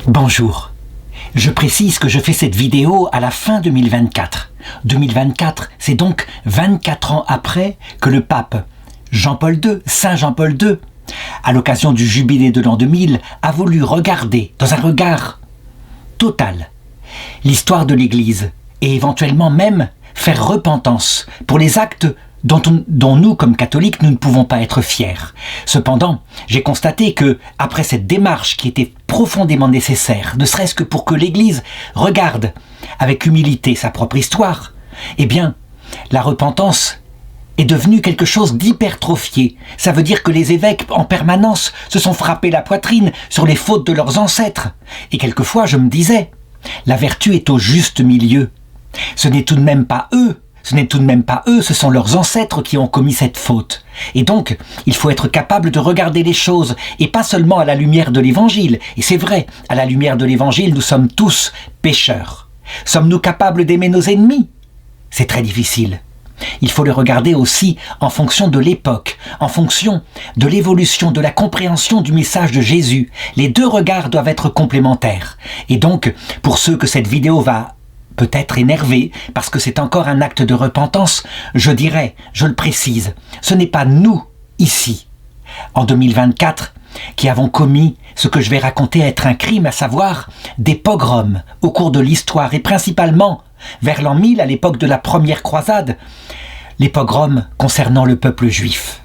Bonjour. Je précise que je fais cette vidéo à la fin 2024. 2024, c'est donc 24 ans après que le pape Jean-Paul II, Saint Jean-Paul II, à l'occasion du jubilé de l'an 2000, a voulu regarder, dans un regard total, l'histoire de l'Église et éventuellement même faire repentance pour les actes dont nous, comme catholiques, nous ne pouvons pas être fiers. Cependant, j'ai constaté que, après cette démarche qui était profondément nécessaire, ne serait-ce que pour que l'Église regarde avec humilité sa propre histoire, eh bien, la repentance est devenue quelque chose d'hypertrophié. Ça veut dire que les évêques, en permanence, se sont frappés la poitrine sur les fautes de leurs ancêtres. Et quelquefois, je me disais, la vertu est au juste milieu. Ce n'est tout de même pas eux, ce sont leurs ancêtres qui ont commis cette faute. Et donc, il faut être capable de regarder les choses, et pas seulement à la lumière de l'Évangile. Et c'est vrai, à la lumière de l'Évangile, nous sommes tous pécheurs. Sommes-nous capables d'aimer nos ennemis? C'est très difficile. Il faut le regarder aussi en fonction de l'époque, en fonction de l'évolution, de la compréhension du message de Jésus. Les deux regards doivent être complémentaires. Et donc, pour ceux que cette vidéo va peut-être énervé, parce que c'est encore un acte de repentance, je dirais, je le précise, ce n'est pas nous, ici, en 2024, qui avons commis ce que je vais raconter être un crime, à savoir des pogroms au cours de l'histoire, et principalement vers l'an 1000, à l'époque de la première croisade, les pogroms concernant le peuple juif.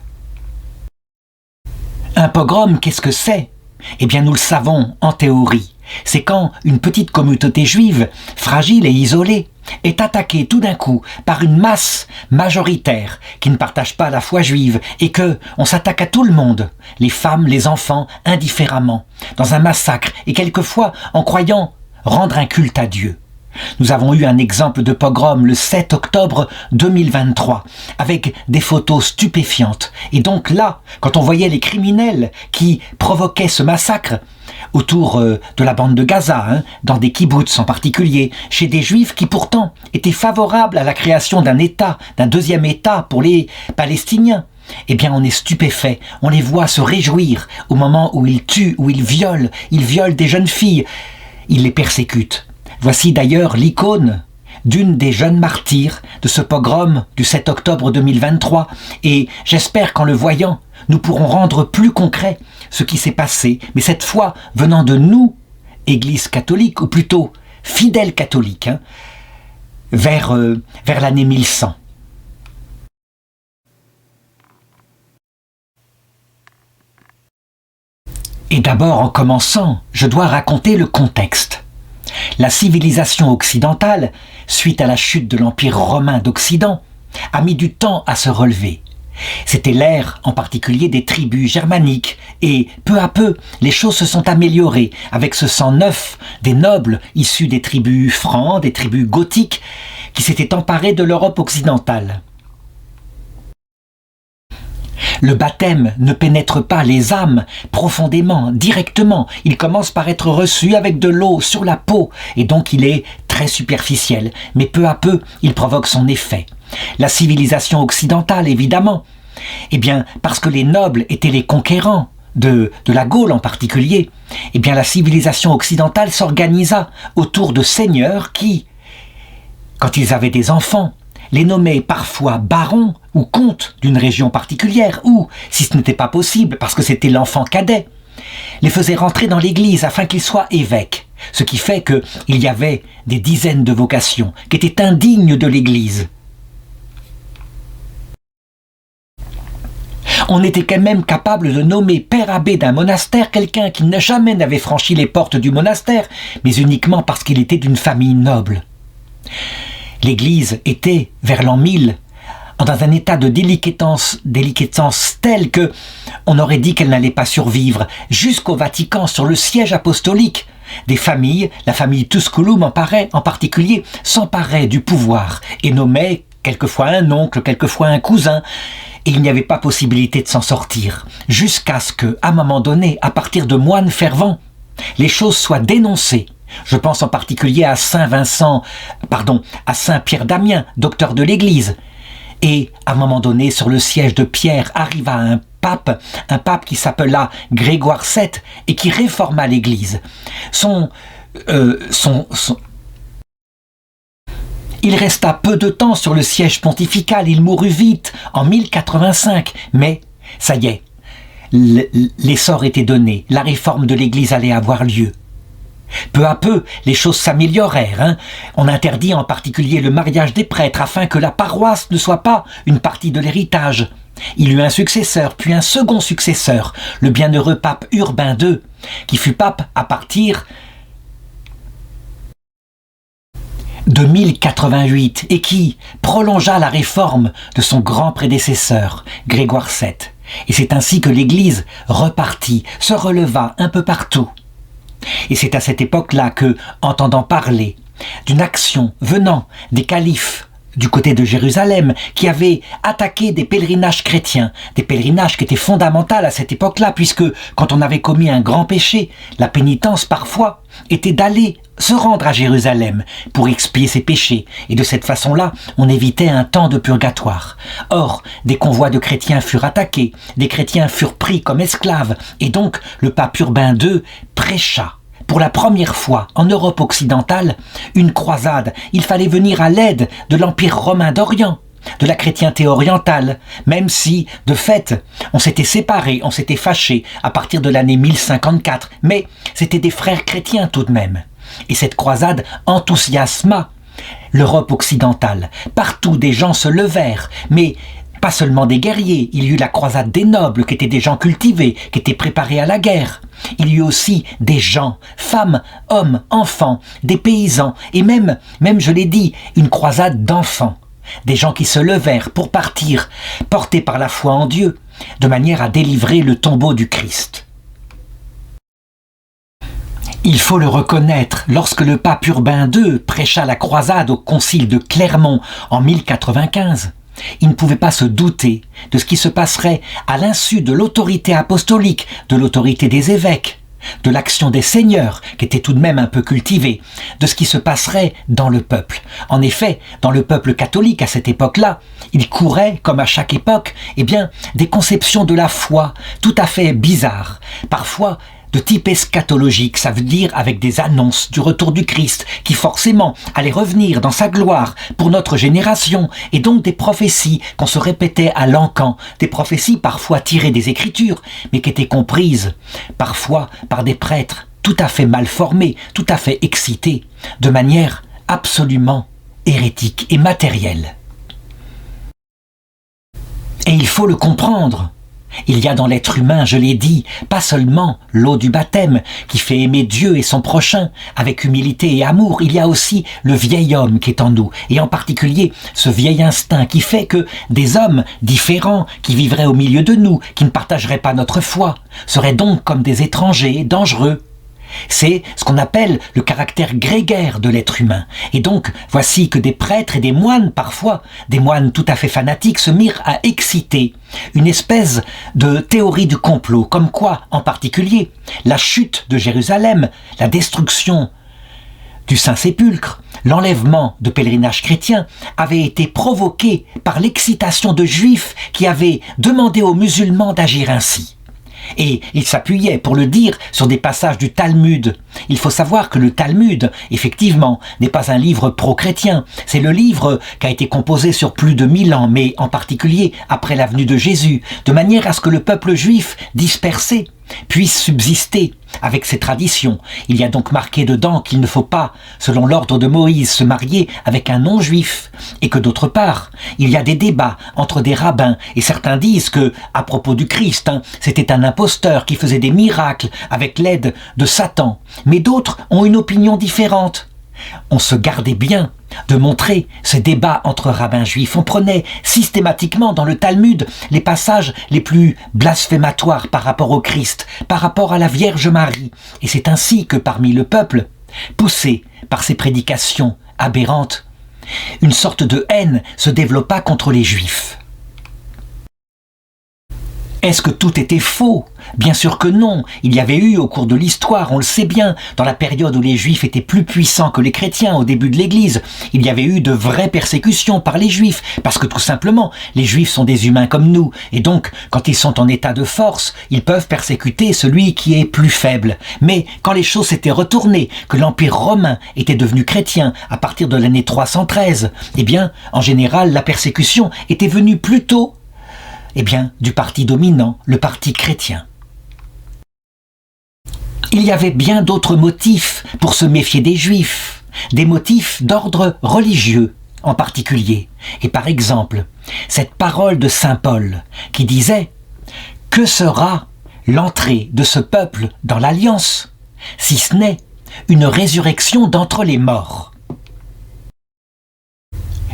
Un pogrom, qu'est-ce que c'est? Eh bien, nous le savons en théorie. C'est quand une petite communauté juive, fragile et isolée, est attaquée tout d'un coup par une masse majoritaire qui ne partage pas la foi juive et que on s'attaque à tout le monde, les femmes, les enfants, indifféremment, dans un massacre et quelquefois en croyant rendre un culte à Dieu. Nous avons eu un exemple de pogrom le 7 octobre 2023, avec des photos stupéfiantes. Et donc là, quand on voyait les criminels qui provoquaient ce massacre autour de la bande de Gaza, dans des kibboutz en particulier, chez des juifs qui pourtant étaient favorables à la création d'un État, d'un deuxième État pour les Palestiniens, eh bien on est stupéfait, on les voit se réjouir au moment où ils tuent, où ils violent des jeunes filles, ils les persécutent. Voici d'ailleurs l'icône d'une des jeunes martyrs de ce pogrom du 7 octobre 2023 et j'espère qu'en le voyant, nous pourrons rendre plus concret ce qui s'est passé, mais cette fois venant de nous, Église catholique, ou plutôt fidèles catholiques, vers l'année 1100. Et d'abord, en commençant, je dois raconter le contexte. La civilisation occidentale, suite à la chute de l'Empire romain d'Occident, a mis du temps à se relever. C'était l'ère en particulier des tribus germaniques et peu à peu les choses se sont améliorées avec ce sang neuf des nobles issus des tribus francs, des tribus gothiques qui s'étaient emparés de l'Europe occidentale. Le baptême ne pénètre pas les âmes profondément, directement. Il commence par être reçu avec de l'eau sur la peau et donc il est très superficiel. Mais peu à peu, il provoque son effet. La civilisation occidentale, évidemment. Eh bien, parce que les nobles étaient les conquérants de la Gaule en particulier, eh bien la civilisation occidentale s'organisa autour de seigneurs qui, quand ils avaient des enfants, les nommaient parfois barons ou comtes d'une région particulière, ou, si ce n'était pas possible, parce que c'était l'enfant cadet, les faisaient rentrer dans l'église afin qu'ils soient évêques, ce qui fait qu'il y avait des dizaines de vocations qui étaient indignes de l'église. On était quand même capable de nommer père abbé d'un monastère quelqu'un qui jamais n'avait franchi les portes du monastère, mais uniquement parce qu'il était d'une famille noble. L'Église était, vers l'an 1000, dans un état de déliquescence tel que on aurait dit qu'elle n'allait pas survivre. Jusqu'au Vatican, sur le siège apostolique, des familles, la famille Tusculum en particulier, s'emparait du pouvoir et nommait quelquefois un oncle, quelquefois un cousin, et il n'y avait pas possibilité de s'en sortir. Jusqu'à ce que, à un moment donné, à partir de moines fervents, les choses soient dénoncées. Je pense en particulier à Saint Pierre d'Amiens, docteur de l'Église. Et à un moment donné, sur le siège de Pierre, arriva un pape, un pape qui s'appela Grégoire VII et qui réforma l'Église. Il resta peu de temps sur le siège pontifical, il mourut vite, en 1085, mais ça y est, l'essor était donné, la réforme de l'Église allait avoir lieu. Peu à peu, les choses s'améliorèrent. On interdit en particulier le mariage des prêtres afin que la paroisse ne soit pas une partie de l'héritage. Il eut un successeur, puis un second successeur, le bienheureux pape Urbain II, qui fut pape à partir de 1088 et qui prolongea la réforme de son grand prédécesseur, Grégoire VII. Et c'est ainsi que l'Église repartit, se releva un peu partout. Et c'est à cette époque-là que, entendant parler d'une action venant des califes du côté de Jérusalem, qui avaient attaqué des pèlerinages chrétiens, des pèlerinages qui étaient fondamentaux à cette époque-là, puisque quand on avait commis un grand péché, la pénitence parfois était d'aller se rendre à Jérusalem pour expier ses péchés, et de cette façon-là, on évitait un temps de purgatoire. Or, des convois de chrétiens furent attaqués, des chrétiens furent pris comme esclaves, et donc le pape Urbain II prêcha. Pour la première fois en Europe occidentale, une croisade, il fallait venir à l'aide de l'Empire romain d'Orient, de la chrétienté orientale, même si, de fait, on s'était séparés, on s'était fâchés à partir de l'année 1054, mais c'était des frères chrétiens tout de même. Et cette croisade enthousiasma l'Europe occidentale. Partout des gens se levèrent, mais pas seulement des guerriers, il y eut la croisade des nobles, qui étaient des gens cultivés, qui étaient préparés à la guerre. Il y eut aussi des gens, femmes, hommes, enfants, des paysans, et même, je l'ai dit, une croisade d'enfants. Des gens qui se levèrent pour partir, portés par la foi en Dieu, de manière à délivrer le tombeau du Christ. Il faut le reconnaître, lorsque le pape Urbain II prêcha la croisade au concile de Clermont en 1095, il ne pouvait pas se douter de ce qui se passerait à l'insu de l'autorité apostolique, de l'autorité des évêques, de l'action des seigneurs, qui était tout de même un peu cultivée, de ce qui se passerait dans le peuple. En effet, dans le peuple catholique à cette époque-là, il courait, comme à chaque époque, des conceptions de la foi tout à fait bizarres, parfois de type eschatologique, ça veut dire avec des annonces du retour du Christ, qui forcément allait revenir dans sa gloire pour notre génération, et donc des prophéties qu'on se répétait à l'encan, des prophéties parfois tirées des Écritures, mais qui étaient comprises parfois par des prêtres tout à fait mal formés, tout à fait excités, de manière absolument hérétique et matérielle. Et il faut le comprendre. Il y a dans l'être humain, je l'ai dit, pas seulement l'eau du baptême qui fait aimer Dieu et son prochain avec humilité et amour, il y a aussi le vieil homme qui est en nous, et en particulier ce vieil instinct qui fait que des hommes différents qui vivraient au milieu de nous, qui ne partageraient pas notre foi, seraient donc comme des étrangers dangereux. C'est ce qu'on appelle le caractère grégaire de l'être humain. Et donc, voici que des prêtres et des moines, parfois, des moines tout à fait fanatiques, se mirent à exciter une espèce de théorie du complot, comme quoi, en particulier, la chute de Jérusalem, la destruction du Saint-Sépulcre, l'enlèvement de pèlerinages chrétiens avait été provoqué par l'excitation de juifs qui avaient demandé aux musulmans d'agir ainsi. Et il s'appuyait, pour le dire, sur des passages du Talmud. Il faut savoir que le Talmud, effectivement, n'est pas un livre pro-chrétien. C'est le livre qui a été composé sur plus de 1000 ans, mais en particulier après la venue de Jésus, de manière à ce que le peuple juif dispersé puisse subsister avec ses traditions. Il y a donc marqué dedans qu'il ne faut pas, selon l'ordre de Moïse, se marier avec un non-juif, et que d'autre part, il y a des débats entre des rabbins, et certains disent que, à propos du Christ, c'était un imposteur qui faisait des miracles avec l'aide de Satan, mais d'autres ont une opinion différente. On se gardait bien de montrer ces débats entre rabbins juifs. On prenait systématiquement dans le Talmud les passages les plus blasphématoires par rapport au Christ, par rapport à la Vierge Marie. Et c'est ainsi que parmi le peuple, poussé par ces prédications aberrantes, une sorte de haine se développa contre les Juifs. Est-ce que tout était faux? Bien sûr que non. Il y avait eu au cours de l'histoire, on le sait bien, dans la période où les Juifs étaient plus puissants que les chrétiens au début de l'Église, il y avait eu de vraies persécutions par les Juifs, parce que tout simplement, les Juifs sont des humains comme nous, et donc, quand ils sont en état de force, ils peuvent persécuter celui qui est plus faible. Mais quand les choses s'étaient retournées, que l'Empire romain était devenu chrétien à partir de l'année 313, eh bien, en général, la persécution était venue plutôt du parti dominant, le parti chrétien. Il y avait bien d'autres motifs pour se méfier des Juifs, des motifs d'ordre religieux en particulier. Et par exemple, cette parole de saint Paul qui disait « Que sera l'entrée de ce peuple dans l'Alliance, si ce n'est une résurrection d'entre les morts ?»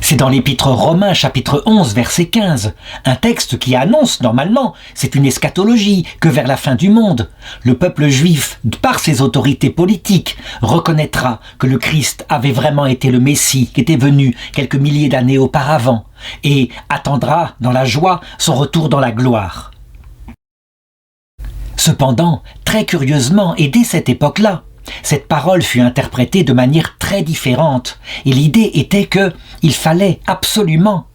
C'est dans l'Épître aux Romains, chapitre 11, verset 15, un texte qui annonce normalement, c'est une eschatologie, que vers la fin du monde, le peuple juif, par ses autorités politiques, reconnaîtra que le Christ avait vraiment été le Messie qui était venu quelques milliers d'années auparavant et attendra dans la joie son retour dans la gloire. Cependant, très curieusement, et dès cette époque-là, cette parole fut interprétée de manière très différente et l'idée était que il fallait absolument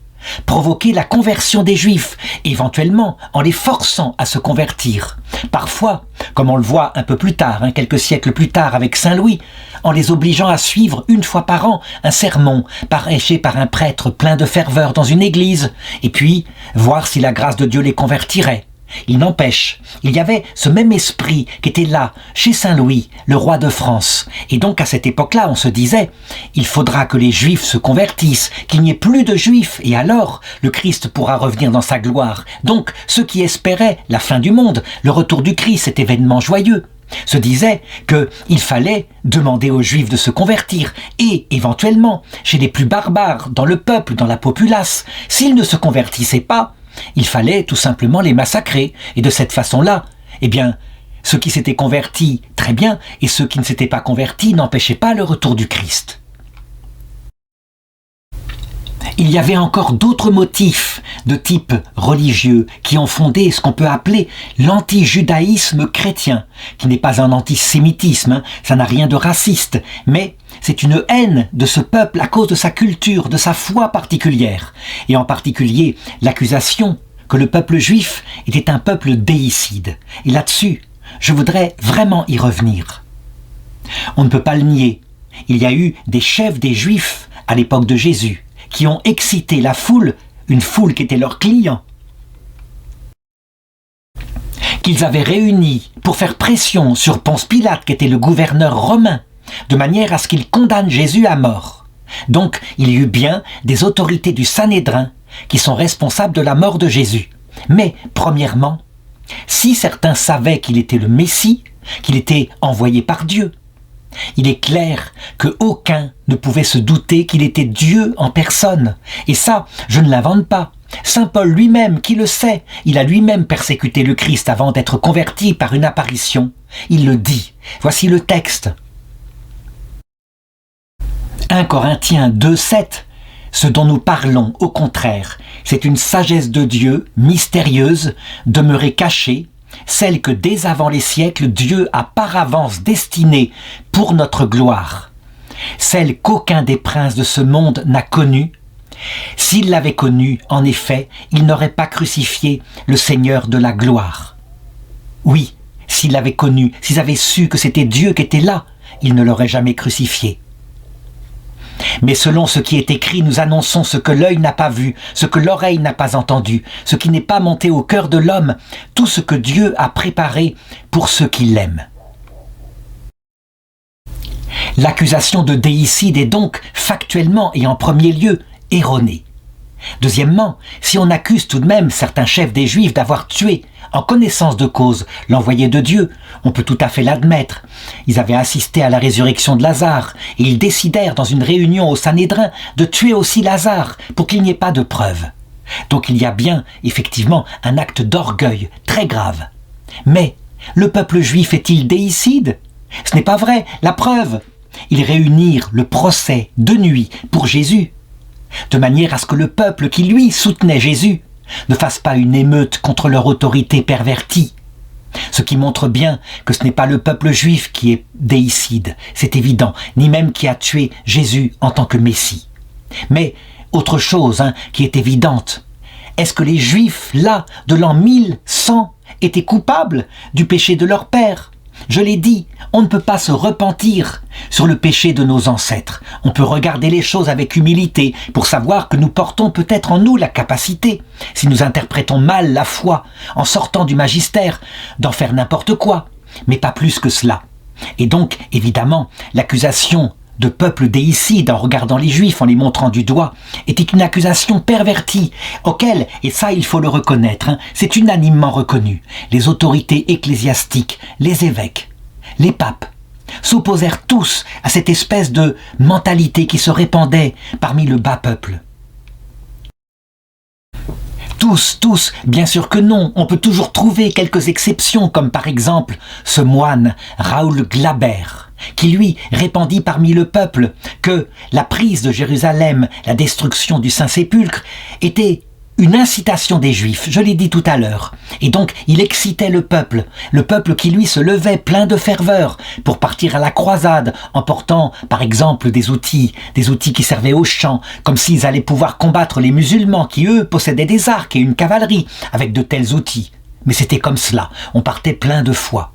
provoquer la conversion des Juifs, éventuellement en les forçant à se convertir. Parfois, comme on le voit un peu plus tard, quelques siècles plus tard avec Saint Louis, en les obligeant à suivre une fois par an un sermon prêché par un prêtre plein de ferveur dans une église et puis voir si la grâce de Dieu les convertirait. Il n'empêche, il y avait ce même esprit qui était là, chez Saint Louis, le roi de France. Et donc à cette époque-là, on se disait, il faudra que les Juifs se convertissent, qu'il n'y ait plus de Juifs, et alors le Christ pourra revenir dans sa gloire. Donc ceux qui espéraient la fin du monde, le retour du Christ, cet événement joyeux, se disaient qu'il fallait demander aux Juifs de se convertir, et éventuellement, chez les plus barbares, dans le peuple, dans la populace, s'ils ne se convertissaient pas, il fallait tout simplement les massacrer. Et de cette façon-là, ceux qui s'étaient convertis, très bien, et ceux qui ne s'étaient pas convertis n'empêchaient pas le retour du Christ. Il y avait encore d'autres motifs de type religieux qui ont fondé ce qu'on peut appeler l'anti-judaïsme chrétien, qui n'est pas un antisémitisme, ça n'a rien de raciste, mais c'est une haine de ce peuple à cause de sa culture, de sa foi particulière, et en particulier l'accusation que le peuple juif était un peuple déicide. Et là-dessus, je voudrais vraiment y revenir. On ne peut pas le nier, il y a eu des chefs des Juifs à l'époque de Jésus, qui ont excité la foule, une foule qui était leur client, qu'ils avaient réunis pour faire pression sur Ponce Pilate, qui était le gouverneur romain, de manière à ce qu'il condamne Jésus à mort. Donc, il y eut bien des autorités du Sanhédrin qui sont responsables de la mort de Jésus. Mais, premièrement, si certains savaient qu'il était le Messie, qu'il était envoyé par Dieu, il est clair qu'aucun ne pouvait se douter qu'il était Dieu en personne. Et ça, je ne l'invente pas. Saint Paul lui-même, qui le sait, il a lui-même persécuté le Christ avant d'être converti par une apparition. Il le dit. Voici le texte. 1 Corinthiens 2,7. Ce dont nous parlons, au contraire, c'est une sagesse de Dieu, mystérieuse, demeurée cachée, celle que dès avant les siècles, Dieu a par avance destinée pour notre gloire, celle qu'aucun des princes de ce monde n'a connue. S'il l'avait connue, en effet, il n'aurait pas crucifié le Seigneur de la gloire. Oui, s'il l'avait connu, s'ils avaient su que c'était Dieu qui était là, il ne l'aurait jamais crucifié. Mais selon ce qui est écrit, nous annonçons ce que l'œil n'a pas vu, ce que l'oreille n'a pas entendu, ce qui n'est pas monté au cœur de l'homme, tout ce que Dieu a préparé pour ceux qui l'aiment. L'accusation de déicide est donc factuellement et en premier lieu erronée. Deuxièmement, si on accuse tout de même certains chefs des Juifs d'avoir tué, en connaissance de cause, l'envoyé de Dieu, on peut tout à fait l'admettre. Ils avaient assisté à la résurrection de Lazare et ils décidèrent dans une réunion au Sanhédrin de tuer aussi Lazare pour qu'il n'y ait pas de preuve. Donc il y a bien, effectivement, un acte d'orgueil très grave. Mais le peuple juif est-il déicide? Ce n'est pas vrai, la preuve. Ils réunirent le procès de nuit pour Jésus, de manière à ce que le peuple qui, lui, soutenait Jésus, ne fassent pas une émeute contre leur autorité pervertie. Ce qui montre bien que ce n'est pas le peuple juif qui est déicide, c'est évident, ni même qui a tué Jésus en tant que Messie. Mais autre chose qui est évidente, est-ce que les Juifs, là, de l'an 1100, étaient coupables du péché de leur père? Je l'ai dit, on ne peut pas se repentir sur le péché de nos ancêtres. On peut regarder les choses avec humilité pour savoir que nous portons peut-être en nous la capacité, si nous interprétons mal la foi, en sortant du magistère, d'en faire n'importe quoi, mais pas plus que cela. Et donc, évidemment, l'accusation de peuple déicide en regardant les Juifs, en les montrant du doigt, était une accusation pervertie, auquel, et ça il faut le reconnaître, c'est unanimement reconnu, les autorités ecclésiastiques, les évêques, les papes, s'opposèrent tous à cette espèce de mentalité qui se répandait parmi le bas peuple. Tous, bien sûr que non, on peut toujours trouver quelques exceptions, comme par exemple ce moine Raoul Glaber, qui lui répandit parmi le peuple que la prise de Jérusalem, la destruction du Saint-Sépulcre, était une incitation des Juifs, je l'ai dit tout à l'heure. Et donc il excitait le peuple qui lui se levait plein de ferveur pour partir à la croisade en portant par exemple des outils qui servaient aux champs, comme s'ils allaient pouvoir combattre les musulmans qui eux possédaient des arcs et une cavalerie avec de tels outils. Mais c'était comme cela, on partait plein de foi.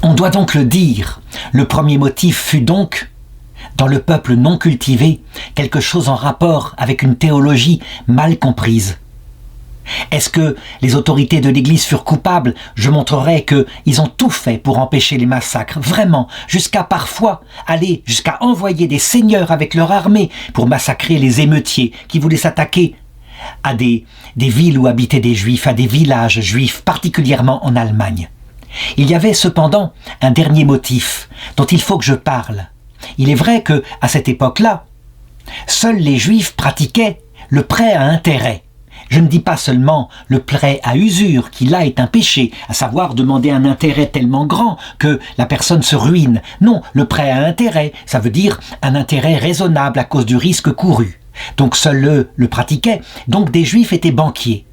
On doit donc le dire, le premier motif fut donc, dans le peuple non cultivé, quelque chose en rapport avec une théologie mal comprise. Est-ce que les autorités de l'Église furent coupables? Je montrerai qu'ils ont tout fait pour empêcher les massacres, vraiment, jusqu'à parfois aller jusqu'à envoyer des seigneurs avec leur armée pour massacrer les émeutiers qui voulaient s'attaquer à des villes où habitaient des Juifs, à des villages juifs, particulièrement en Allemagne. Il y avait cependant un dernier motif dont il faut que je parle. Il est vrai que, à cette époque-là, seuls les Juifs pratiquaient le prêt à intérêt. Je ne dis pas seulement le prêt à usure, qui là est un péché, à savoir demander un intérêt tellement grand que la personne se ruine. Non, le prêt à intérêt, ça veut dire un intérêt raisonnable à cause du risque couru. Donc seuls eux le pratiquaient, donc des Juifs étaient banquiers.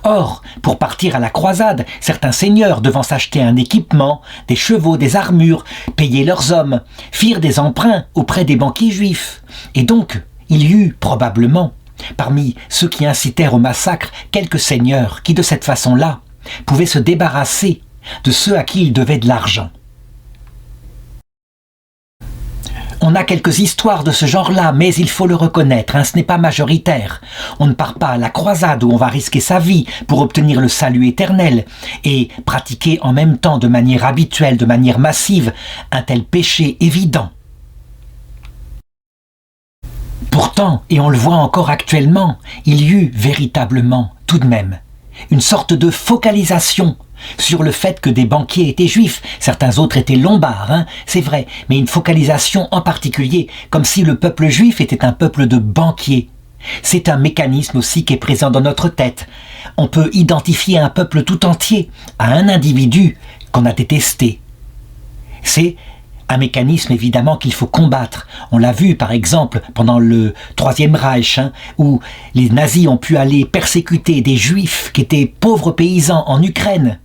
Or, pour partir à la croisade, certains seigneurs, devant s'acheter un équipement, des chevaux, des armures, payer leurs hommes, firent des emprunts auprès des banquiers juifs. Et donc, il y eut probablement, parmi ceux qui incitèrent au massacre, quelques seigneurs qui, de cette façon-là, pouvaient se débarrasser de ceux à qui ils devaient de l'argent. On a quelques histoires de ce genre-là, mais il faut le reconnaître, ce n'est pas majoritaire. On ne part pas à la croisade où on va risquer sa vie pour obtenir le salut éternel et pratiquer en même temps de manière habituelle, de manière massive, un tel péché évident. Pourtant, et on le voit encore actuellement, il y eut véritablement, tout de même, une sorte de focalisation sur le fait que des banquiers étaient juifs, certains autres étaient lombards, c'est vrai, mais une focalisation en particulier, comme si le peuple juif était un peuple de banquiers. C'est un mécanisme aussi qui est présent dans notre tête. On peut identifier un peuple tout entier à un individu qu'on a détesté. C'est un mécanisme évidemment qu'il faut combattre. On l'a vu par exemple pendant le Troisième Reich, où les nazis ont pu aller persécuter des juifs qui étaient pauvres paysans en Ukraine,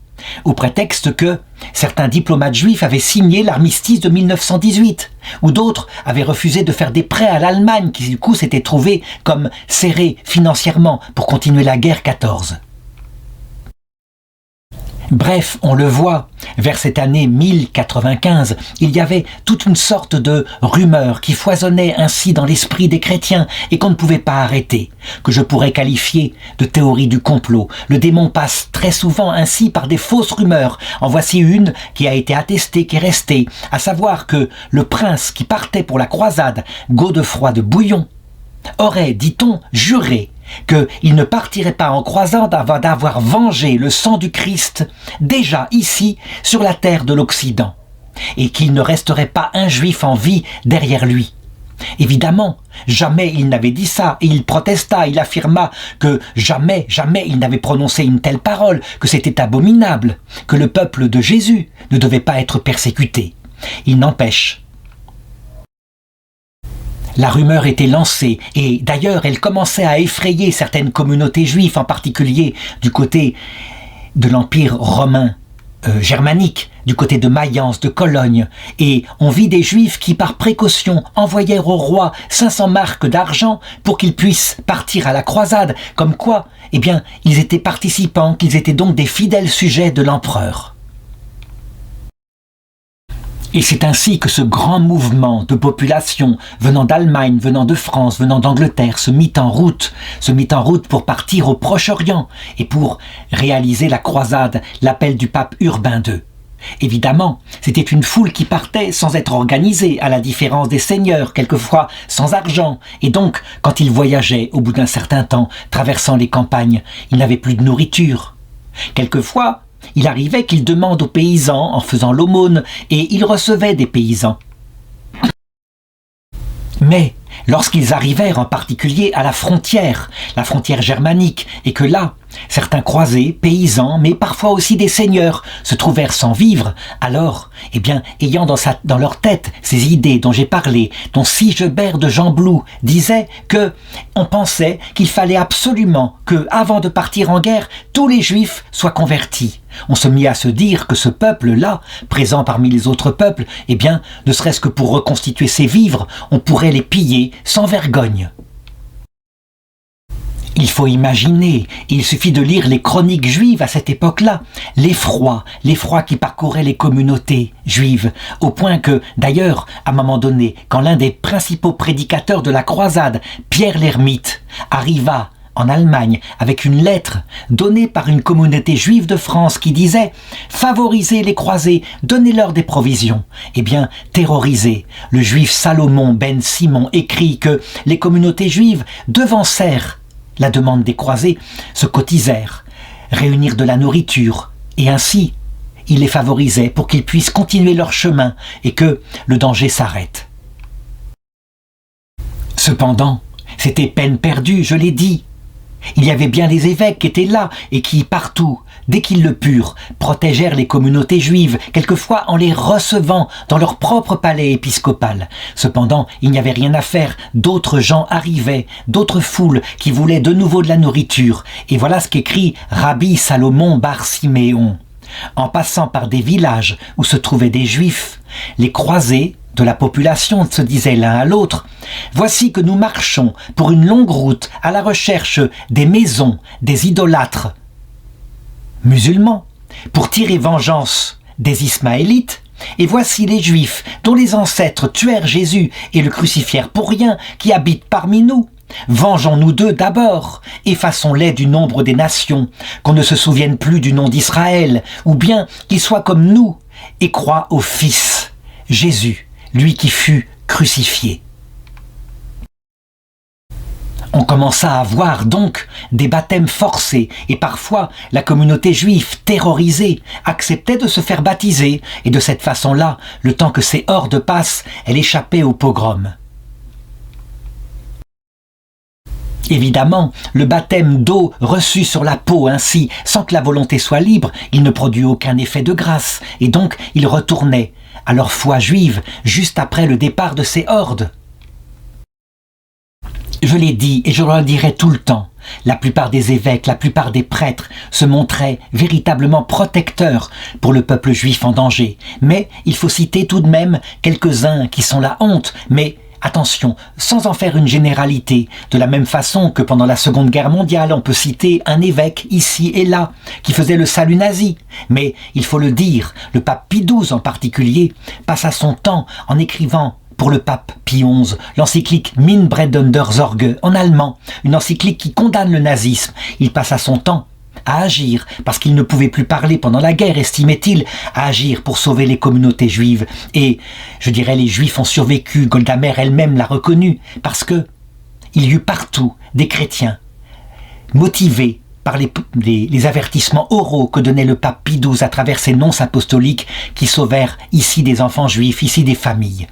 au prétexte que certains diplomates juifs avaient signé l'armistice de 1918, ou d'autres avaient refusé de faire des prêts à l'Allemagne qui du coup s'était trouvée comme serrée financièrement pour continuer la guerre 14. Bref, on le voit, vers cette année 1095, il y avait toute une sorte de rumeur qui foisonnait ainsi dans l'esprit des chrétiens et qu'on ne pouvait pas arrêter, que je pourrais qualifier de théorie du complot. Le démon passe très souvent ainsi par des fausses rumeurs. En voici une qui a été attestée, qui est restée, à savoir que le prince qui partait pour la croisade, Godefroy de Bouillon, aurait, dit-on, juré qu'il ne partirait pas en croisade avant d'avoir vengé le sang du Christ déjà ici sur la terre de l'Occident, et qu'il ne resterait pas un juif en vie derrière lui. Évidemment, jamais il n'avait dit ça, et il protesta, il affirma que jamais il n'avait prononcé une telle parole, que c'était abominable, que le peuple de Jésus ne devait pas être persécuté. Il n'empêche, La rumeur était lancée et d'ailleurs elle commençait à effrayer certaines communautés juives, en particulier du côté de l'Empire romain germanique, du côté de Mayence, de Cologne, et on vit des Juifs qui, par précaution, envoyèrent au roi 500 marcs d'argent pour qu'ils puissent partir à la croisade, comme quoi, eh bien, ils étaient participants, qu'ils étaient donc des fidèles sujets de l'empereur. Et c'est ainsi que ce grand mouvement de population venant d'Allemagne, venant de France, venant d'Angleterre se mit en route pour partir au Proche-Orient et pour réaliser la croisade, l'appel du pape Urbain II. Évidemment, c'était une foule qui partait sans être organisée, à la différence des seigneurs, quelquefois sans argent, et donc, quand ils voyageaient, au bout d'un certain temps, traversant les campagnes, ils n'avaient plus de nourriture. Quelquefois, il arrivait qu'ils demandent aux paysans en faisant l'aumône, et ils recevaient des paysans. Mais lorsqu'ils arrivèrent en particulier à la frontière germanique, et que là, certains croisés, paysans, mais parfois aussi des seigneurs, se trouvèrent sans vivre, alors, eh bien, ayant dans leur tête ces idées dont j'ai parlé, dont Sigebert de Gembloux disait que on pensait qu'il fallait absolument que, avant de partir en guerre, tous les Juifs soient convertis. On se mit à se dire que ce peuple-là, présent parmi les autres peuples, eh bien, ne serait-ce que pour reconstituer ses vivres, on pourrait les piller sans vergogne. Il faut imaginer, il suffit de lire les chroniques juives à cette époque-là, l'effroi qui parcourait les communautés juives, au point que, d'ailleurs, à un moment donné, quand l'un des principaux prédicateurs de la croisade, Pierre l'Ermite, arriva en Allemagne avec une lettre donnée par une communauté juive de France qui disait « Favorisez les croisés, donnez-leur des provisions ». Eh bien, terrorisé, le juif Salomon ben Simon écrit que les communautés juives devancèrent la demande des croisés, se cotisèrent, réunirent de la nourriture, et ainsi, il les favorisait pour qu'ils puissent continuer leur chemin et que le danger s'arrête. Cependant, c'était peine perdue, je l'ai dit. Il y avait bien les évêques qui étaient là et qui, partout, dès qu'ils le purent, protégèrent les communautés juives, quelquefois en les recevant dans leur propre palais épiscopal. Cependant, il n'y avait rien à faire, d'autres gens arrivaient, d'autres foules qui voulaient de nouveau de la nourriture. Et voilà ce qu'écrit Rabbi Salomon bar Siméon. En passant par des villages où se trouvaient des Juifs, les croisés de la population se disaient l'un à l'autre « Voici que nous marchons pour une longue route à la recherche des maisons des idolâtres musulmans, pour tirer vengeance des Ismaélites, et voici les Juifs dont les ancêtres tuèrent Jésus et le crucifièrent pour rien, qui habitent parmi nous. Vengeons-nous d'eux d'abord, effaçons-les du nombre des nations, qu'on ne se souvienne plus du nom d'Israël, ou bien qu'ils soient comme nous et croient au Fils, Jésus, lui qui fut crucifié. » On commença à voir donc des baptêmes forcés et parfois la communauté juive terrorisée acceptait de se faire baptiser et de cette façon-là, le temps que ces hordes passent, elle échappait au pogrom. Évidemment, le baptême d'eau reçu sur la peau ainsi, sans que la volonté soit libre, il ne produit aucun effet de grâce et donc ils retournaient à leur foi juive juste après le départ de ces hordes. Je l'ai dit et je le dirai tout le temps, la plupart des évêques, la plupart des prêtres se montraient véritablement protecteurs pour le peuple juif en danger. Mais il faut citer tout de même quelques-uns qui sont la honte, mais attention, sans en faire une généralité, de la même façon que pendant la Seconde Guerre mondiale, on peut citer un évêque ici et là, qui faisait le salut nazi. Mais il faut le dire, le pape Pie XII en particulier passa son temps en écrivant pour le pape Pie XI, l'encyclique Minbreder Sorge en allemand, une encyclique qui condamne le nazisme. Il passa son temps à agir, parce qu'il ne pouvait plus parler pendant la guerre, estimait-il, à agir pour sauver les communautés juives. Et, je dirais, les Juifs ont survécu, Golda Meir elle-même l'a reconnu, parce que il y eut partout des chrétiens motivés par les avertissements oraux que donnait le pape Pie XII à travers ses nonces apostoliques qui sauvèrent ici des enfants juifs, ici des familles.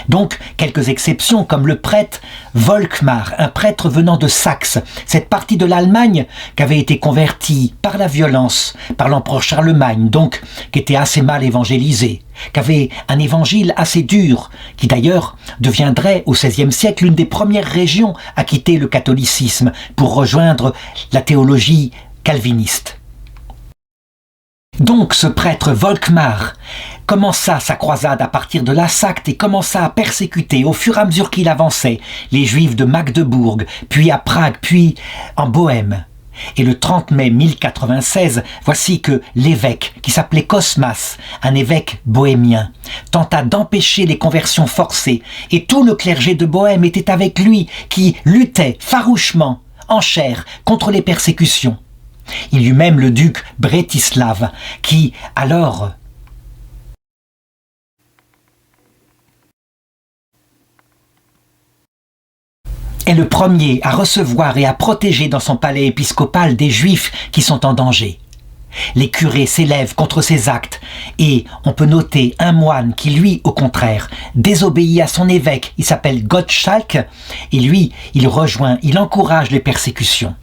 Donc, quelques exceptions comme le prêtre Volkmar, un prêtre venant de Saxe, cette partie de l'Allemagne qui avait été convertie par la violence, par l'empereur Charlemagne, donc qui était assez mal évangélisée, qui avait un évangile assez dur, qui d'ailleurs deviendrait au XVIe siècle l'une des premières régions à quitter le catholicisme pour rejoindre la théologie calviniste. Donc ce prêtre Volkmar commença sa croisade à partir de la Saxe et commença à persécuter au fur et à mesure qu'il avançait les Juifs de Magdebourg, puis à Prague, puis en Bohême. Et le 30 mai 1096, voici que l'évêque, qui s'appelait Cosmas, un évêque bohémien, tenta d'empêcher les conversions forcées, et tout le clergé de Bohême était avec lui, qui luttait farouchement, en chair, contre les persécutions. Il y eut même le duc Brétislav, qui, alors, est le premier à recevoir et à protéger dans son palais épiscopal des Juifs qui sont en danger. Les curés s'élèvent contre ces actes et on peut noter un moine qui, lui, au contraire, désobéit à son évêque. Il s'appelle Gottschalk et lui, il encourage les persécutions.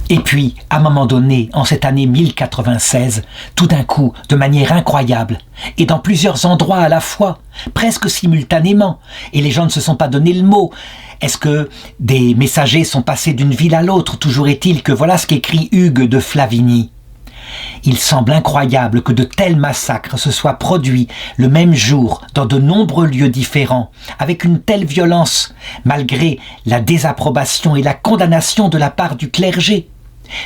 Et puis, à un moment donné, en cette année 1096, tout d'un coup, de manière incroyable, et dans plusieurs endroits à la fois, presque simultanément, et les gens ne se sont pas donné le mot. Est-ce que des messagers sont passés d'une ville à l'autre? Toujours est-il que voilà ce qu'écrit Hugues de Flavigny. Il semble incroyable que de tels massacres se soient produits le même jour dans de nombreux lieux différents, avec une telle violence, malgré la désapprobation et la condamnation de la part du clergé.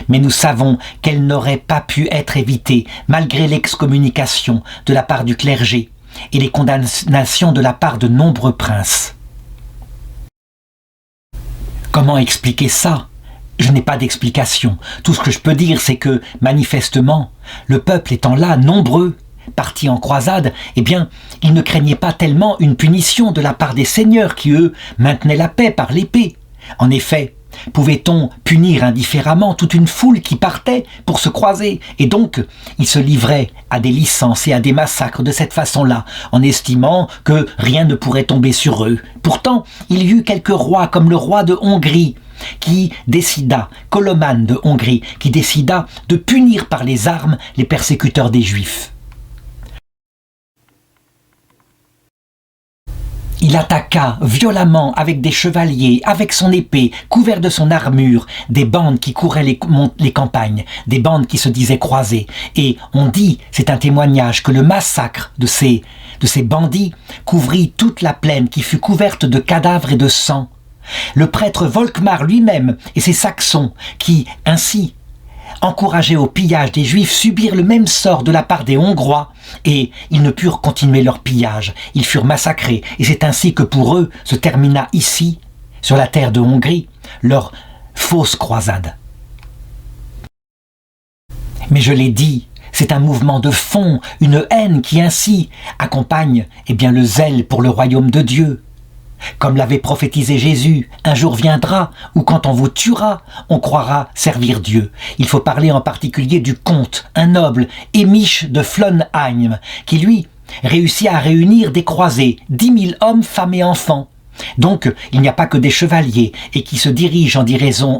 Mais nous savons qu'elle n'aurait pas pu être évitée, malgré l'excommunication de la part du clergé et les condamnations de la part de nombreux princes. Comment expliquer ça ? Je n'ai pas d'explication. Tout ce que je peux dire, c'est que, manifestement, le peuple étant là, nombreux, partis en croisade, eh bien, ils ne craignaient pas tellement une punition de la part des seigneurs qui, eux, maintenaient la paix par l'épée. En effet, pouvait-on punir indifféremment toute une foule qui partait pour se croiser? Et donc, ils se livraient à des licences et à des massacres de cette façon-là, en estimant que rien ne pourrait tomber sur eux. Pourtant, il y eut quelques rois, comme le roi de Hongrie, qui décida, Koloman de Hongrie, qui décida de punir par les armes les persécuteurs des Juifs. Il attaqua violemment avec des chevaliers, avec son épée, couvert de son armure, des bandes qui couraient les campagnes, des bandes qui se disaient croisées. Et on dit, c'est un témoignage, que le massacre de ces bandits couvrit toute la plaine qui fut couverte de cadavres et de sang. Le prêtre Volkmar lui-même et ses Saxons qui, ainsi, encouragés au pillage des Juifs, subirent le même sort de la part des Hongrois et ils ne purent continuer leur pillage. Ils furent massacrés et c'est ainsi que pour eux se termina ici, sur la terre de Hongrie, leur fausse croisade. Mais je l'ai dit, c'est un mouvement de fond, une haine qui ainsi accompagne le zèle pour le royaume de Dieu. Comme l'avait prophétisé Jésus, un jour viendra où quand on vous tuera, on croira servir Dieu. Il faut parler en particulier du comte, un noble, Émiche de Flonheim, qui lui réussit à réunir des croisés, 10 000 hommes, femmes et enfants. Donc, il n'y a pas que des chevaliers, et qui se dirigent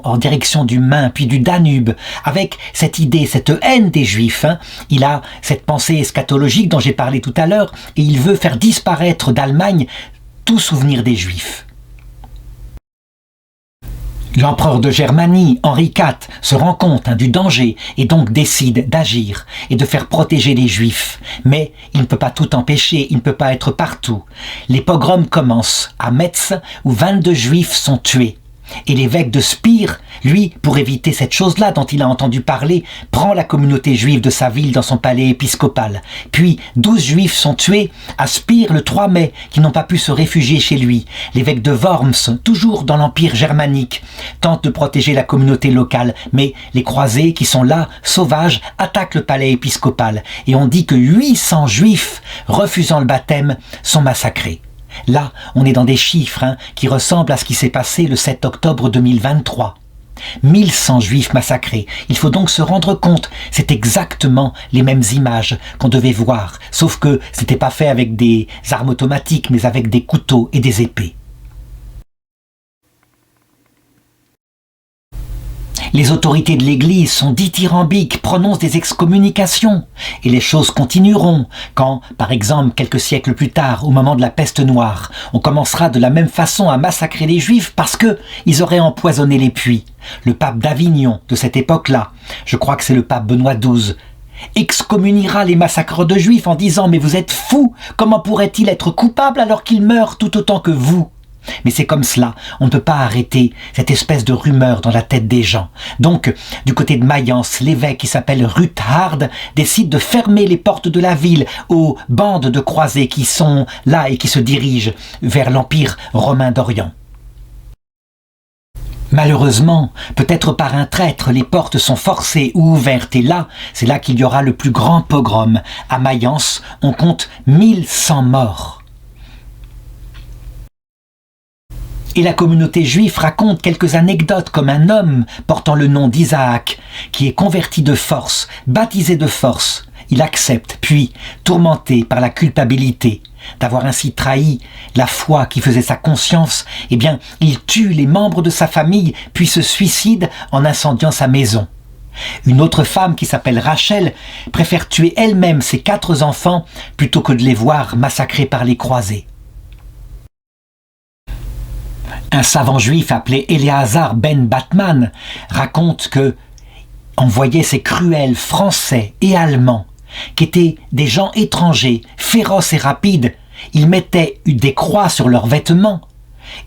en direction du Main, puis du Danube, avec cette idée, cette haine des Juifs. Il a cette pensée eschatologique dont j'ai parlé tout à l'heure, et il veut faire disparaître d'Allemagne tout souvenir des Juifs. L'empereur de Germanie, Henri IV, se rend compte du danger et donc décide d'agir et de faire protéger les Juifs. Mais il ne peut pas tout empêcher, il ne peut pas être partout. Les pogroms commencent à Metz où 22 Juifs sont tués. Et l'évêque de Spire, lui, pour éviter cette chose-là dont il a entendu parler, prend la communauté juive de sa ville dans son palais épiscopal. Puis 12 Juifs sont tués à Spire le 3 mai, qui n'ont pas pu se réfugier chez lui. L'évêque de Worms, toujours dans l'Empire germanique, tente de protéger la communauté locale, mais les croisés, qui sont là, sauvages, attaquent le palais épiscopal. Et on dit que 800 Juifs, refusant le baptême, sont massacrés. Là, on est dans des chiffres qui ressemblent à ce qui s'est passé le 7 octobre 2023. 1100 juifs massacrés. Il faut donc se rendre compte, c'est exactement les mêmes images qu'on devait voir, sauf que ce n'était pas fait avec des armes automatiques, mais avec des couteaux et des épées. Les autorités de l'Église sont dithyrambiques, prononcent des excommunications. Et les choses continueront quand, par exemple, quelques siècles plus tard, au moment de la peste noire, on commencera de la même façon à massacrer les Juifs parce qu'ils auraient empoisonné les puits. Le pape d'Avignon de cette époque-là, je crois que c'est le pape Benoît XII, excommuniera les massacreurs de Juifs en disant « Mais vous êtes fous, comment pourrait-il être coupable alors qu'il meurt tout autant que vous ?» Mais c'est comme cela, on ne peut pas arrêter cette espèce de rumeur dans la tête des gens. Donc, du côté de Mayence, l'évêque qui s'appelle Ruthard décide de fermer les portes de la ville aux bandes de croisés qui sont là et qui se dirigent vers l'Empire romain d'Orient. Malheureusement, peut-être par un traître, les portes sont forcées ou ouvertes et là, c'est là qu'il y aura le plus grand pogrom. À Mayence, on compte 1100 morts. Et la communauté juive raconte quelques anecdotes comme un homme portant le nom d'Isaac, qui est converti de force, baptisé de force. Il accepte, puis, tourmenté par la culpabilité d'avoir ainsi trahi la foi qui faisait sa conscience, eh bien, il tue les membres de sa famille, puis se suicide en incendiant sa maison. Une autre femme qui s'appelle Rachel préfère tuer elle-même ses 4 enfants plutôt que de les voir massacrés par les croisés. Un savant juif appelé Éléazar ben Batman raconte que on voyait ces cruels Français et Allemands qui étaient des gens étrangers, féroces et rapides. Ils mettaient des croix sur leurs vêtements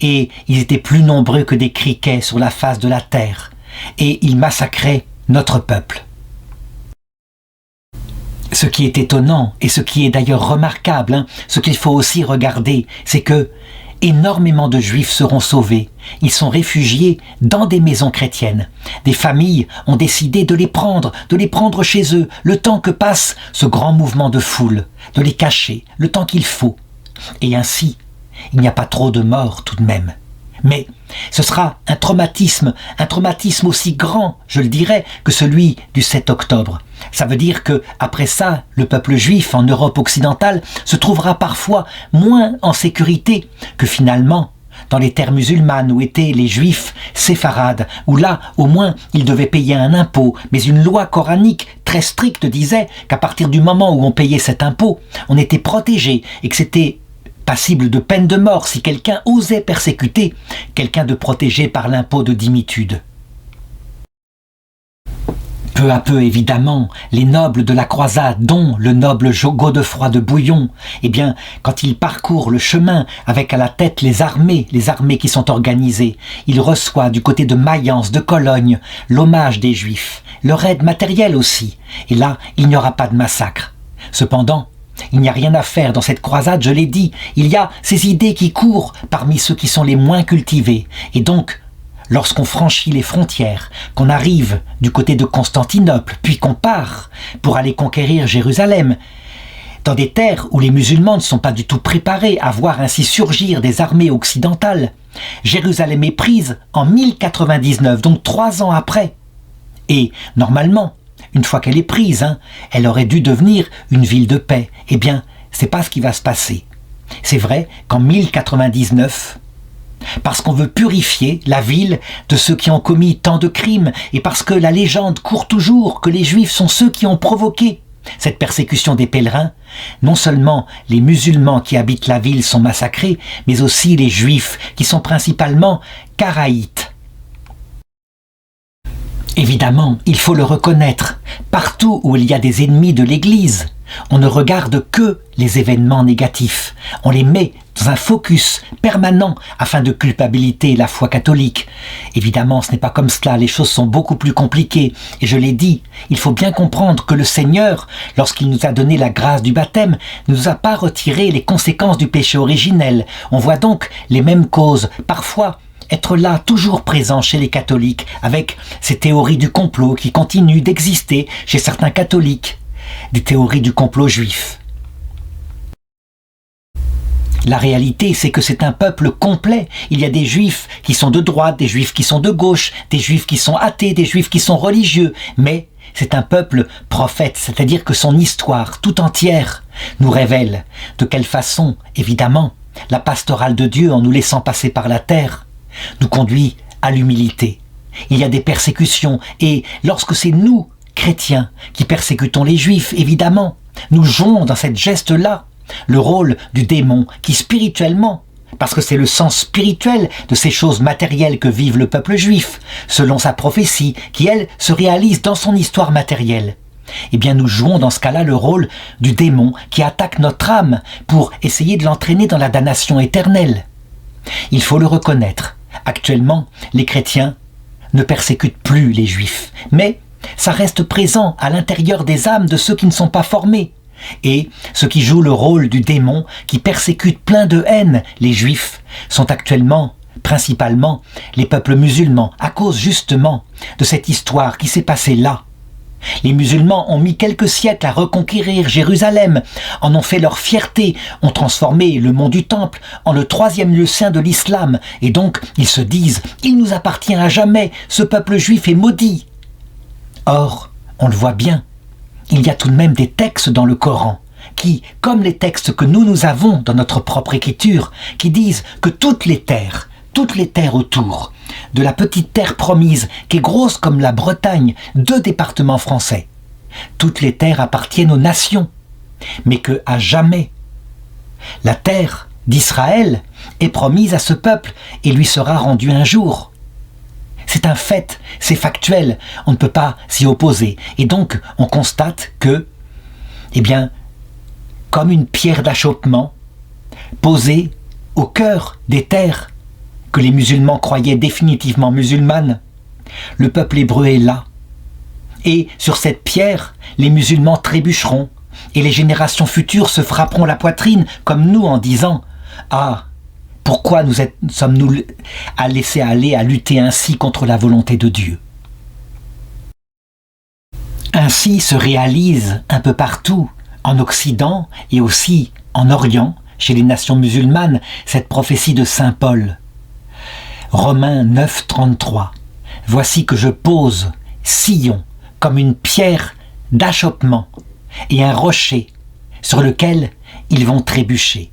et ils étaient plus nombreux que des criquets sur la face de la terre et ils massacraient notre peuple. Ce qui est étonnant et ce qui est d'ailleurs remarquable, ce qu'il faut aussi regarder, c'est que énormément de Juifs seront sauvés. Ils sont réfugiés dans des maisons chrétiennes. Des familles ont décidé de les prendre chez eux, le temps que passe ce grand mouvement de foule, de les cacher, le temps qu'il faut. Et ainsi, il n'y a pas trop de morts tout de même. Mais ce sera un traumatisme aussi grand, je le dirais, que celui du 7 octobre. Ça veut dire que après ça, le peuple juif en Europe occidentale se trouvera parfois moins en sécurité que finalement dans les terres musulmanes où étaient les juifs séfarades, où là, au moins, ils devaient payer un impôt. Mais une loi coranique très stricte disait qu'à partir du moment où on payait cet impôt, on était protégé et que c'était passible de peine de mort si quelqu'un osait persécuter quelqu'un de protégé par l'impôt de dimitude. Peu à peu, évidemment, les nobles de la croisade, dont le noble Godefroy de Bouillon, eh bien, quand il parcourt le chemin avec à la tête les armées qui sont organisées, il reçoit du côté de Mayence, de Cologne, l'hommage des Juifs, leur aide matérielle aussi. Et là, il n'y aura pas de massacre. Cependant, il n'y a rien à faire dans cette croisade, je l'ai dit. Il y a ces idées qui courent parmi ceux qui sont les moins cultivés. Et donc, lorsqu'on franchit les frontières, qu'on arrive du côté de Constantinople, puis qu'on part pour aller conquérir Jérusalem, dans des terres où les musulmans ne sont pas du tout préparés à voir ainsi surgir des armées occidentales, Jérusalem est prise en 1099, donc 3 ans après. Et normalement, une fois qu'elle est prise, elle aurait dû devenir une ville de paix. Eh bien, c'est pas ce qui va se passer. C'est vrai qu'en 1099, parce qu'on veut purifier la ville de ceux qui ont commis tant de crimes, et parce que la légende court toujours que les Juifs sont ceux qui ont provoqué cette persécution des pèlerins, non seulement les musulmans qui habitent la ville sont massacrés, mais aussi les Juifs qui sont principalement karaïtes. Évidemment, il faut le reconnaître, partout où il y a des ennemis de l'Église, on ne regarde que les événements négatifs. On les met dans un focus permanent afin de culpabiliser la foi catholique. Évidemment, ce n'est pas comme cela, les choses sont beaucoup plus compliquées. Et je l'ai dit, il faut bien comprendre que le Seigneur, lorsqu'il nous a donné la grâce du baptême, ne nous a pas retiré les conséquences du péché originel. On voit donc les mêmes causes, parfois être là, toujours présent chez les catholiques, avec ces théories du complot qui continuent d'exister chez certains catholiques, des théories du complot juif. La réalité, c'est que c'est un peuple complet. Il y a des juifs qui sont de droite, des juifs qui sont de gauche, des juifs qui sont athées, des juifs qui sont religieux. Mais c'est un peuple prophète, c'est-à-dire que son histoire tout entière nous révèle de quelle façon, évidemment, la pastorale de Dieu, en nous laissant passer par la terre, nous conduit à l'humilité. Il y a des persécutions, et lorsque c'est nous, chrétiens, qui persécutons les juifs, évidemment, nous jouons dans cette geste-là le rôle du démon qui spirituellement, parce que c'est le sens spirituel de ces choses matérielles que vive le peuple juif, selon sa prophétie, qui elle se réalise dans son histoire matérielle. Eh bien nous jouons dans ce cas-là le rôle du démon qui attaque notre âme pour essayer de l'entraîner dans la damnation éternelle. Il faut le reconnaître, actuellement les chrétiens ne persécutent plus les juifs, mais ça reste présent à l'intérieur des âmes de ceux qui ne sont pas formés. Et ceux qui jouent le rôle du démon, qui persécutent plein de haine les juifs, sont actuellement, principalement, les peuples musulmans, à cause justement de cette histoire qui s'est passée là. Les musulmans ont mis quelques siècles à reconquérir Jérusalem, en ont fait leur fierté, ont transformé le mont du Temple en le 3e lieu saint de l'islam, et donc ils se disent « Il nous appartient à jamais, ce peuple juif est maudit ». Or, on le voit bien, il y a tout de même des textes dans le Coran qui, comme les textes que nous avons dans notre propre écriture, qui disent que toutes les terres autour de la petite terre promise, qui est grosse comme la Bretagne, 2 départements français, toutes les terres appartiennent aux nations, mais que à jamais la terre d'Israël est promise à ce peuple et lui sera rendue un jour. C'est un fait, c'est factuel, on ne peut pas s'y opposer. Et donc, on constate que, eh bien, comme une pierre d'achoppement, posée au cœur des terres que les musulmans croyaient définitivement musulmanes, le peuple hébreu est là. Et sur cette pierre, les musulmans trébucheront, et les générations futures se frapperont la poitrine, comme nous, en disant « Ah !» Pourquoi sommes-nous à laisser aller, à lutter ainsi contre la volonté de Dieu? Ainsi se réalise un peu partout, en Occident et aussi en Orient, chez les nations musulmanes, cette prophétie de saint Paul. Romains 9, 33. Voici que je pose Sion comme une pierre d'achoppement et un rocher sur lequel ils vont trébucher.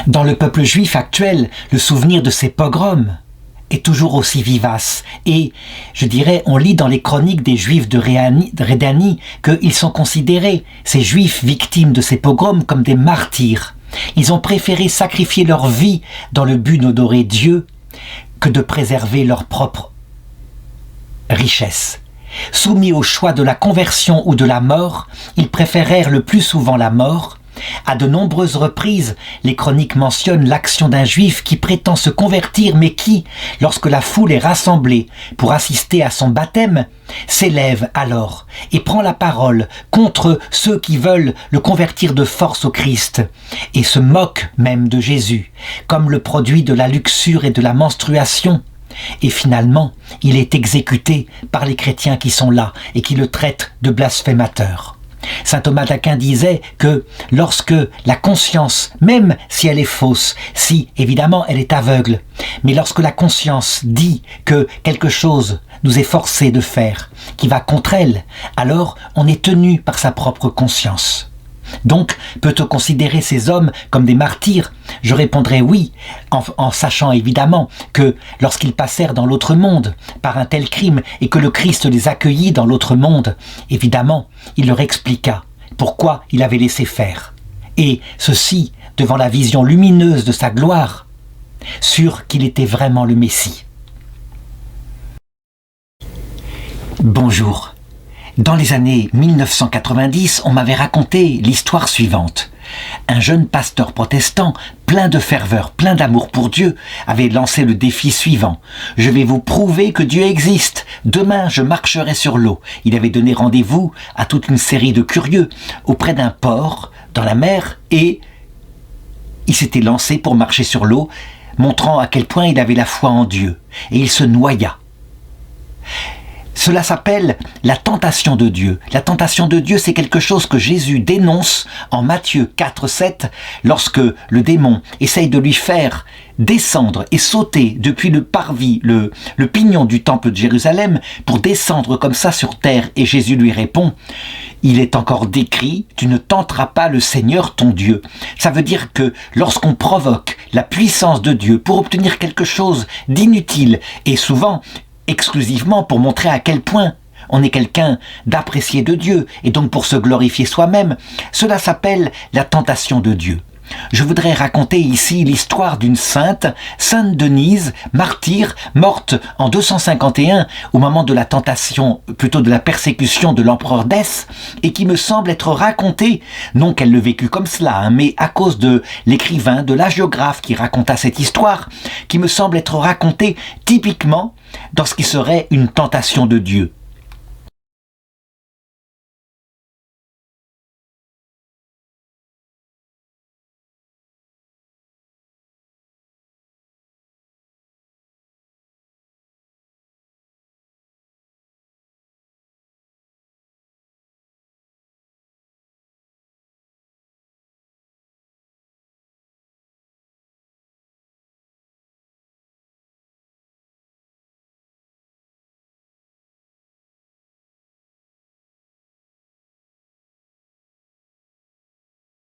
Dans le peuple juif actuel, le souvenir de ces pogroms est toujours aussi vivace. Et, je dirais, on lit dans les chroniques des juifs de Rhédanie qu'ils sont considérés, ces juifs victimes de ces pogroms, comme des martyrs. Ils ont préféré sacrifier leur vie dans le but d'honorer Dieu que de préserver leur propre richesse. Soumis au choix de la conversion ou de la mort, ils préférèrent le plus souvent la mort. À de nombreuses reprises, les chroniques mentionnent l'action d'un juif qui prétend se convertir, mais qui, lorsque la foule est rassemblée pour assister à son baptême, s'élève alors et prend la parole contre ceux qui veulent le convertir de force au Christ, et se moque même de Jésus, comme le produit de la luxure et de la menstruation. Et finalement, il est exécuté par les chrétiens qui sont là et qui le traitent de blasphémateur. Saint Thomas d'Aquin disait que lorsque la conscience, même si elle est fausse, si évidemment elle est aveugle, mais lorsque la conscience dit que quelque chose nous est forcé de faire, qui va contre elle, alors on est tenu par sa propre conscience. Donc, peut-on considérer ces hommes comme des martyrs? Je répondrai oui, en sachant évidemment que lorsqu'ils passèrent dans l'autre monde par un tel crime et que le Christ les accueillit dans l'autre monde, évidemment, il leur expliqua pourquoi il avait laissé faire. Et ceci devant la vision lumineuse de sa gloire, sûr qu'il était vraiment le Messie. Bonjour. Dans les années 1990, on m'avait raconté l'histoire suivante. Un jeune pasteur protestant, plein de ferveur, plein d'amour pour Dieu, avait lancé le défi suivant. « Je vais vous prouver que Dieu existe. Demain, je marcherai sur l'eau. » Il avait donné rendez-vous à toute une série de curieux auprès d'un port, dans la mer, et il s'était lancé pour marcher sur l'eau, montrant à quel point il avait la foi en Dieu. Et il se noya. Cela s'appelle la tentation de Dieu. La tentation de Dieu, c'est quelque chose que Jésus dénonce en Matthieu 4,7 lorsque le démon essaye de lui faire descendre et sauter depuis le parvis, le pignon du temple de Jérusalem pour descendre comme ça sur terre. Et Jésus lui répond, « Il est encore décrit, tu ne tenteras pas le Seigneur ton Dieu. » Ça veut dire que lorsqu'on provoque la puissance de Dieu pour obtenir quelque chose d'inutile et souvent exclusivement pour montrer à quel point on est quelqu'un d'apprécié de Dieu et donc pour se glorifier soi-même, cela s'appelle la tentation de Dieu. Je voudrais raconter ici l'histoire d'une sainte, Sainte Denise, martyre, morte en 251 au moment de la tentation, plutôt de la persécution de l'empereur Dèce, et qui me semble être racontée, non qu'elle le vécut comme cela, mais à cause de l'écrivain, de l'hagiographe qui raconta cette histoire, qui me semble être racontée typiquement dans ce qui serait une tentation de Dieu.